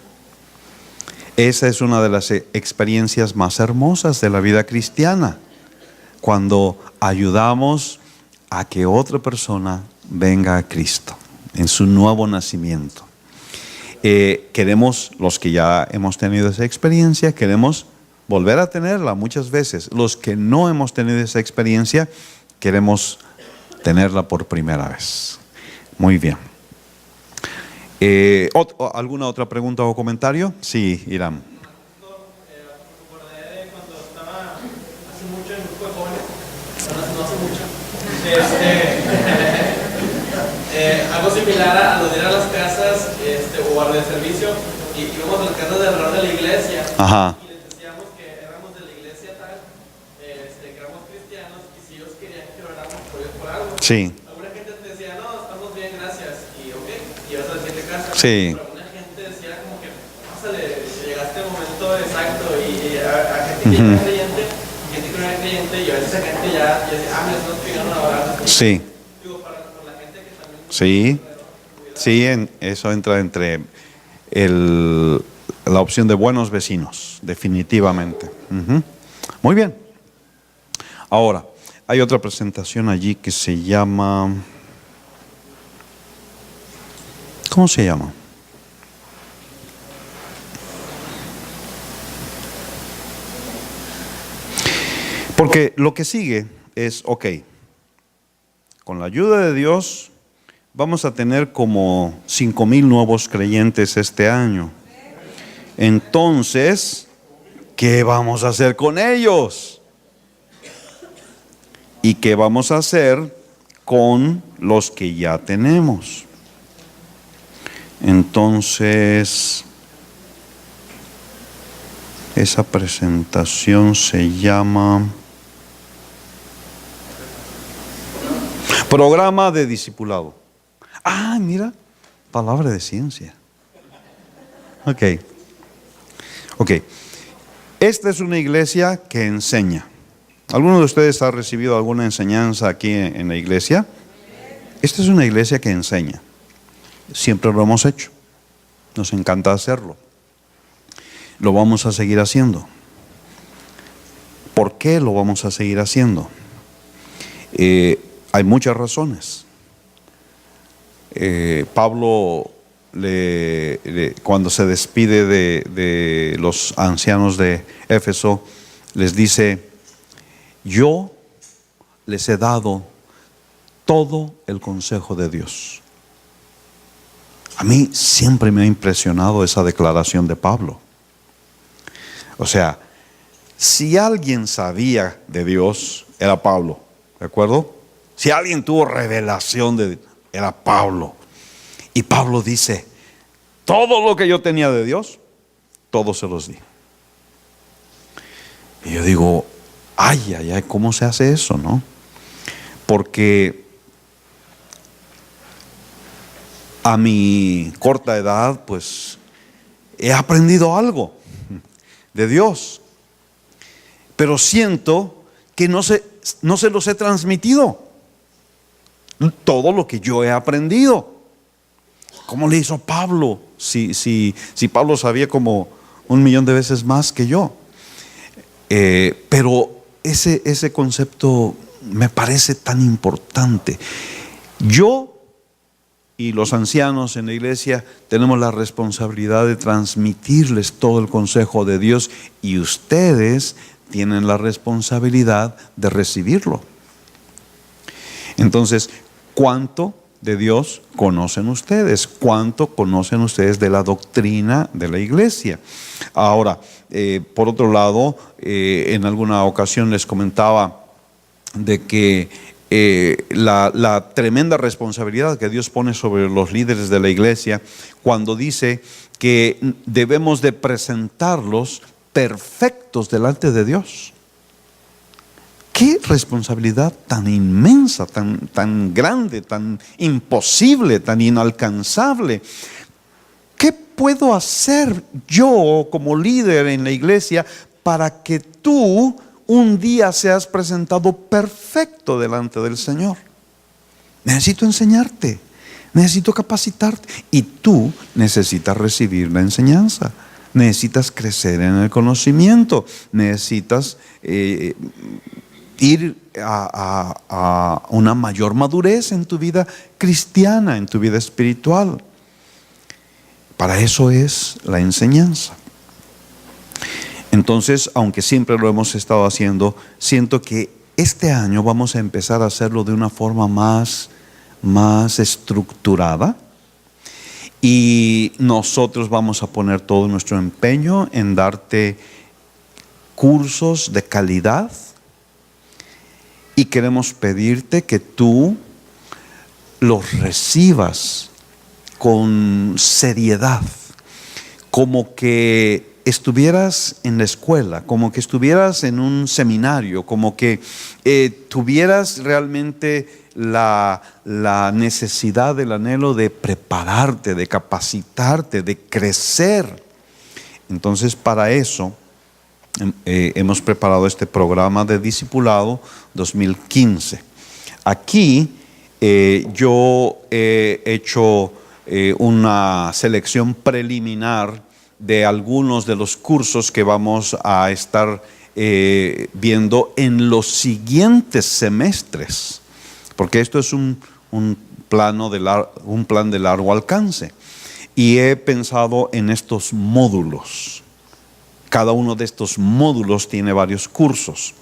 Esa es una de las experiencias más hermosas de la vida cristiana, cuando ayudamos a que otra persona venga a Cristo en su nuevo nacimiento. Queremos, los que ya hemos tenido esa experiencia, queremos volver a tenerla muchas veces. Los que no hemos tenido esa experiencia, queremos tenerla por primera vez. Muy bien. ¿Alguna otra pregunta o comentario? Sí, Irán. Recordé de cuando estaba hace mucho en el grupo de jóvenes, no hace mucho, algo similar a lo de ir a las casas o al de servicio, y íbamos a las casas de alrededor de la iglesia. Ajá. Y les decíamos que éramos de la iglesia tal, que éramos cristianos, y si ellos querían que oráramos por ellos por algo. Sí. Alguna gente te decía, no, estamos bien, gracias, y ok, y vas a decirle casa. Sí. Pero alguna gente decía como que, pásale, llegaste al momento exacto, y a gente que era creyente, gente que no era creyente, y a veces a gente ya decía, me estás pidiendo una hora. Sí. Digo, para la gente que también... Sí. Sí, eso entra entre la opción de buenos vecinos, definitivamente. Muy bien. Ahora, hay otra presentación allí que se llama... ¿Cómo se llama? Porque lo que sigue es, ok, con la ayuda de Dios vamos a tener como 5,000 nuevos creyentes este año. Entonces, ¿qué vamos a hacer con ellos? ¿Y qué vamos a hacer con los que ya tenemos? Entonces, esa presentación se llama Programa de Discipulado. Ah, mira, palabra de ciencia. Ok. Esta es una iglesia que enseña. ¿Alguno de ustedes ha recibido alguna enseñanza aquí en la iglesia? Esta es una iglesia que enseña. Siempre lo hemos hecho. Nos encanta hacerlo. Lo vamos a seguir haciendo. ¿Por qué lo vamos a seguir haciendo? Hay muchas razones. Pablo, cuando se despide de los ancianos de Éfeso, les dice: yo les he dado todo el consejo de Dios. A mí siempre me ha impresionado esa declaración de Pablo. O sea, si alguien sabía de Dios, era Pablo, ¿de acuerdo? Si alguien tuvo revelación de Dios, era Pablo. Y Pablo dice: todo lo que yo tenía de Dios, todo se los di. Y yo digo, ay, ¿cómo se hace eso, no? Porque a mi corta edad, pues, he aprendido algo de Dios. Pero siento que no se los he transmitido. Todo lo que yo he aprendido. ¿Cómo le hizo Pablo? Si Pablo sabía como 1,000,000 de veces más que yo. Pero ese concepto me parece tan importante. Yo y los ancianos en la iglesia tenemos la responsabilidad de transmitirles todo el consejo de Dios, y ustedes tienen la responsabilidad de recibirlo. Entonces, ¿cuánto de Dios conocen ustedes? ¿Cuánto conocen ustedes de la doctrina de la iglesia? Ahora, por otro lado, en alguna ocasión les comentaba de que la tremenda responsabilidad que Dios pone sobre los líderes de la iglesia cuando dice que debemos de presentarlos perfectos delante de Dios. Qué responsabilidad tan inmensa, tan grande, tan imposible, tan inalcanzable. ¿Qué puedo hacer yo como líder en la iglesia para que tú un día seas presentado perfecto delante del Señor? Necesito enseñarte, necesito capacitarte, y tú necesitas recibir la enseñanza, necesitas crecer en el conocimiento, necesitas ir a una mayor madurez en tu vida cristiana, en tu vida espiritual. Para eso es la enseñanza. Entonces, aunque siempre lo hemos estado haciendo, siento que este año vamos a empezar a hacerlo de una forma más estructurada, y nosotros vamos a poner todo nuestro empeño en darte cursos de calidad, y queremos pedirte que tú los recibas con seriedad, como que estuvieras en la escuela, como que estuvieras en un seminario, como que tuvieras realmente la necesidad, el anhelo de prepararte, de capacitarte, de crecer. Entonces, para eso hemos preparado este programa de discipulado 2015. Aquí yo he hecho una selección preliminar de algunos de los cursos que vamos a estar viendo en los siguientes semestres, porque esto es un plan de largo alcance, y he pensado en estos módulos. Cada uno de estos módulos tiene varios cursos.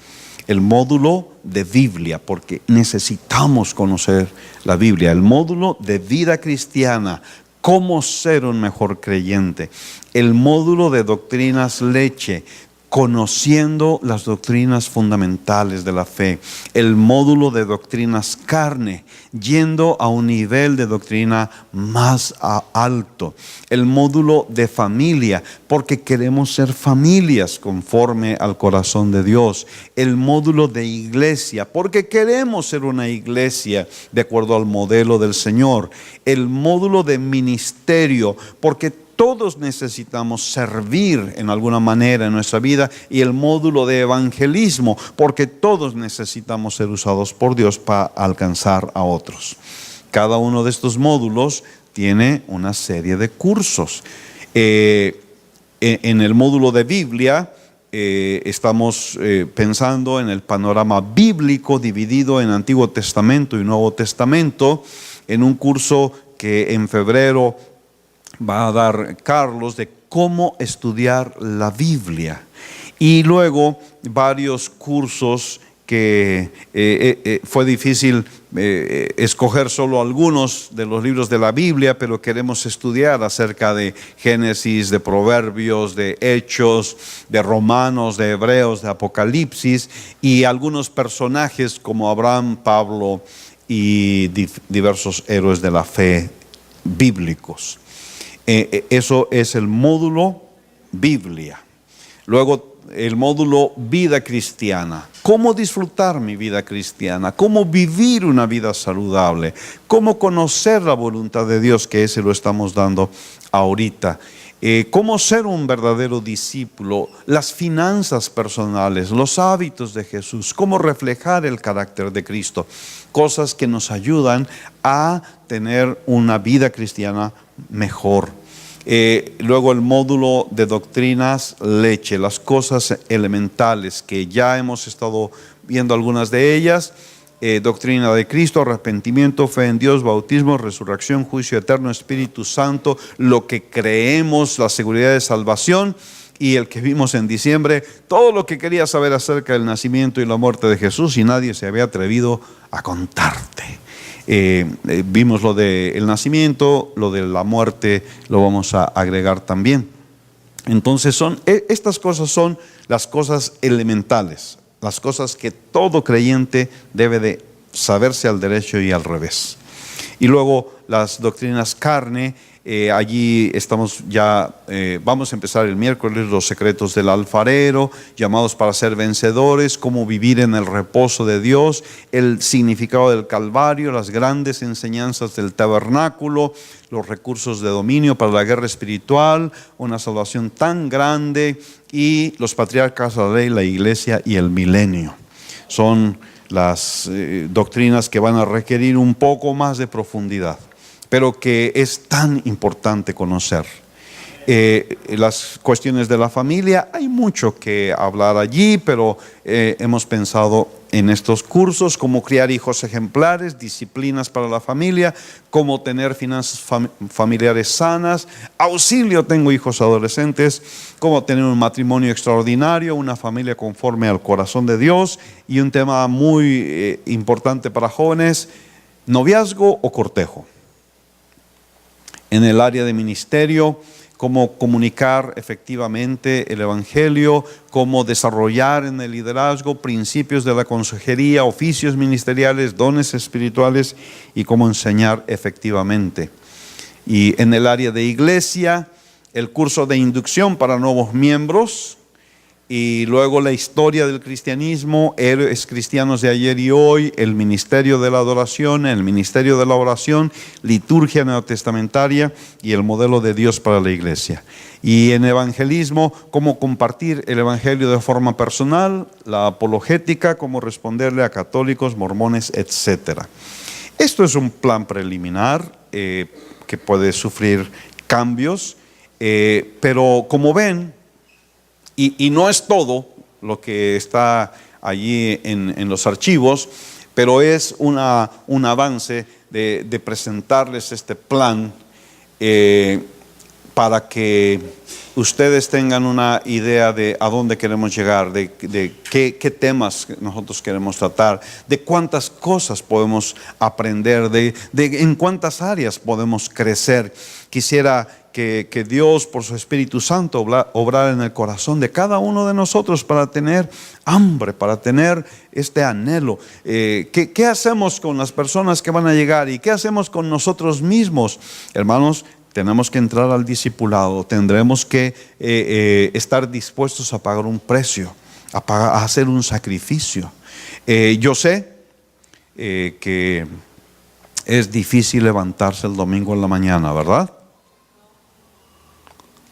El módulo de Biblia, porque necesitamos conocer la Biblia. El módulo de vida cristiana, cómo ser un mejor creyente. El módulo de doctrinas leche, conociendo las doctrinas fundamentales de la fe. El módulo de doctrinas carne, yendo a un nivel de doctrina más alto. El módulo de familia, porque queremos ser familias conforme al corazón de Dios. El módulo de iglesia, porque queremos ser una iglesia de acuerdo al modelo del Señor. El módulo de ministerio, porque todos necesitamos servir en alguna manera en nuestra vida, y el módulo de evangelismo, porque todos necesitamos ser usados por Dios para alcanzar a otros. Cada uno de estos módulos tiene una serie de cursos. En el módulo de Biblia estamos pensando en el panorama bíblico dividido en Antiguo Testamento y Nuevo Testamento, en un curso que en febrero va a dar Carlos de cómo estudiar la Biblia, y luego varios cursos que fue difícil escoger solo algunos de los libros de la Biblia, pero queremos estudiar acerca de Génesis, de Proverbios, de Hechos, de Romanos, de Hebreos, de Apocalipsis, y algunos personajes como Abraham, Pablo y diversos héroes de la fe bíblicos. Eso es el módulo Biblia. Luego el módulo vida cristiana. ¿Cómo disfrutar mi vida cristiana? ¿Cómo vivir una vida saludable? ¿Cómo conocer la voluntad de Dios? Que ese lo estamos dando ahorita. ¿Cómo ser un verdadero discípulo? Las finanzas personales, los hábitos de Jesús, cómo reflejar el carácter de Cristo. Cosas que nos ayudan a tener una vida cristiana mejor. Luego el módulo de doctrinas leche, las cosas elementales que ya hemos estado viendo algunas de ellas. Doctrina de Cristo, arrepentimiento, fe en Dios, bautismo, resurrección, juicio eterno, Espíritu Santo, lo que creemos, la seguridad de salvación, y el que vimos en diciembre, todo lo que querías saber acerca del nacimiento y la muerte de Jesús y nadie se había atrevido a contarte. Vimos lo del nacimiento, lo de la muerte lo vamos a agregar también. Entonces estas cosas son las cosas elementales, las cosas que todo creyente debe de saberse al derecho y al revés. Y luego las doctrinas carne, allí estamos ya, vamos a empezar el miércoles, los secretos del alfarero, llamados para ser vencedores, cómo vivir en el reposo de Dios, el significado del Calvario, las grandes enseñanzas del tabernáculo, los recursos de dominio para la guerra espiritual, una salvación tan grande, y los patriarcas, la ley, la iglesia y el milenio. Son las doctrinas que van a requerir un poco más de profundidad, pero que es tan importante conocer. Las cuestiones de la familia, hay mucho que hablar allí, pero hemos pensado en estos cursos, cómo criar hijos ejemplares, disciplinas para la familia, cómo tener finanzas familiares sanas, auxilio, tengo hijos adolescentes, cómo tener un matrimonio extraordinario, una familia conforme al corazón de Dios, y un tema muy importante para jóvenes, noviazgo o cortejo. En el área de ministerio, cómo comunicar efectivamente el evangelio, cómo desarrollar en el liderazgo principios de la consejería, oficios ministeriales, dones espirituales, y cómo enseñar efectivamente. Y en el área de iglesia, el curso de inducción para nuevos miembros, y luego la historia del cristianismo, héroes cristianos de ayer y hoy, el ministerio de la adoración, el ministerio de la oración, liturgia neotestamentaria y el modelo de Dios para la iglesia. Y en evangelismo, cómo compartir el evangelio de forma personal, la apologética, cómo responderle a católicos, mormones, etc. Esto es un plan preliminar que puede sufrir cambios, pero como ven, y no es todo lo que está allí en los archivos, pero es un avance de presentarles este plan para que ustedes tengan una idea de a dónde queremos llegar, de qué temas nosotros queremos tratar, de cuántas cosas podemos aprender, de en cuántas áreas podemos crecer. Quisiera que Dios, por su Espíritu Santo, obrara en el corazón de cada uno de nosotros para tener hambre, para tener este anhelo. ¿Qué hacemos con las personas que van a llegar? ¿Y qué hacemos con nosotros mismos? Hermanos, tenemos que entrar al discipulado, tendremos que estar dispuestos a pagar un precio, a hacer un sacrificio. Yo sé que es difícil levantarse el domingo en la mañana, ¿verdad?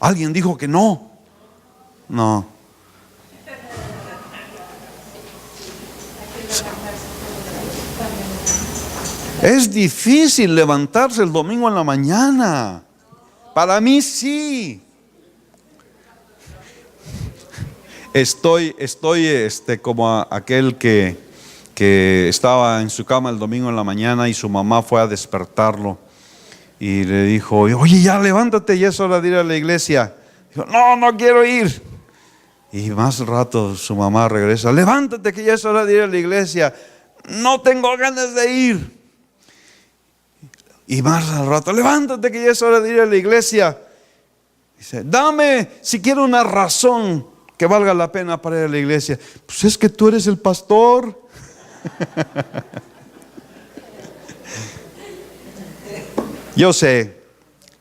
Alguien dijo que no. No. Es difícil levantarse el domingo en la mañana. Para mí sí. Estoy como aquel que estaba en su cama el domingo en la mañana y su mamá fue a despertarlo y le dijo: oye, ya levántate, ya es hora de ir a la iglesia. Dijo: no quiero ir. Y más rato su mamá regresa: levántate, que ya es hora de ir a la iglesia. No tengo ganas de ir. Y más al rato: levántate, que ya es hora de ir a la iglesia. Dice: dame siquiera una razón que valga la pena para ir a la iglesia. Pues es que tú eres el pastor. Yo sé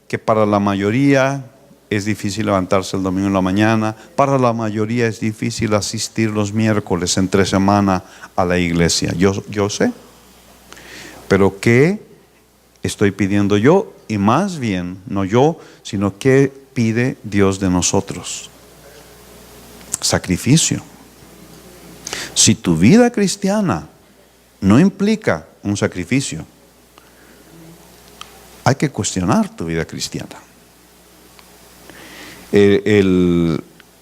que para la mayoría es difícil levantarse el domingo en la mañana. Para la mayoría es difícil asistir los miércoles entre semana a la iglesia. Yo sé. Pero ¿qué estoy pidiendo yo? Y más bien, no yo, sino ¿qué pide Dios de nosotros? Sacrificio. Si tu vida cristiana no implica un sacrificio, hay que cuestionar tu vida cristiana. En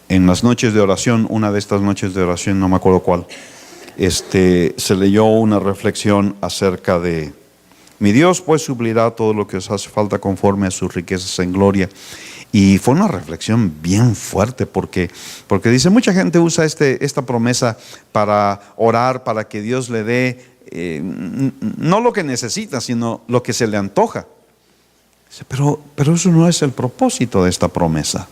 las noches de oración, una de estas noches de oración, no me acuerdo cuál, se leyó una reflexión acerca de: mi Dios pues suplirá todo lo que os hace falta conforme a sus riquezas en gloria. Y fue una reflexión bien fuerte porque dice, mucha gente usa esta promesa para orar, para que Dios le dé no lo que necesita, sino lo que se le antoja. Dice, pero eso no es el propósito de esta promesa.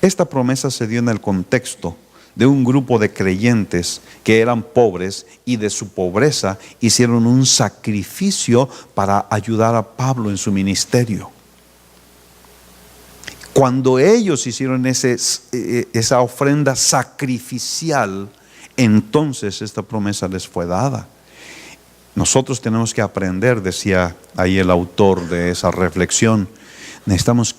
Esta promesa se dio en el contexto de un grupo de creyentes que eran pobres y de su pobreza hicieron un sacrificio para ayudar a Pablo en su ministerio. Cuando ellos hicieron esa ofrenda sacrificial, entonces esta promesa les fue dada. Nosotros tenemos que aprender, decía ahí el autor de esa reflexión, necesitamos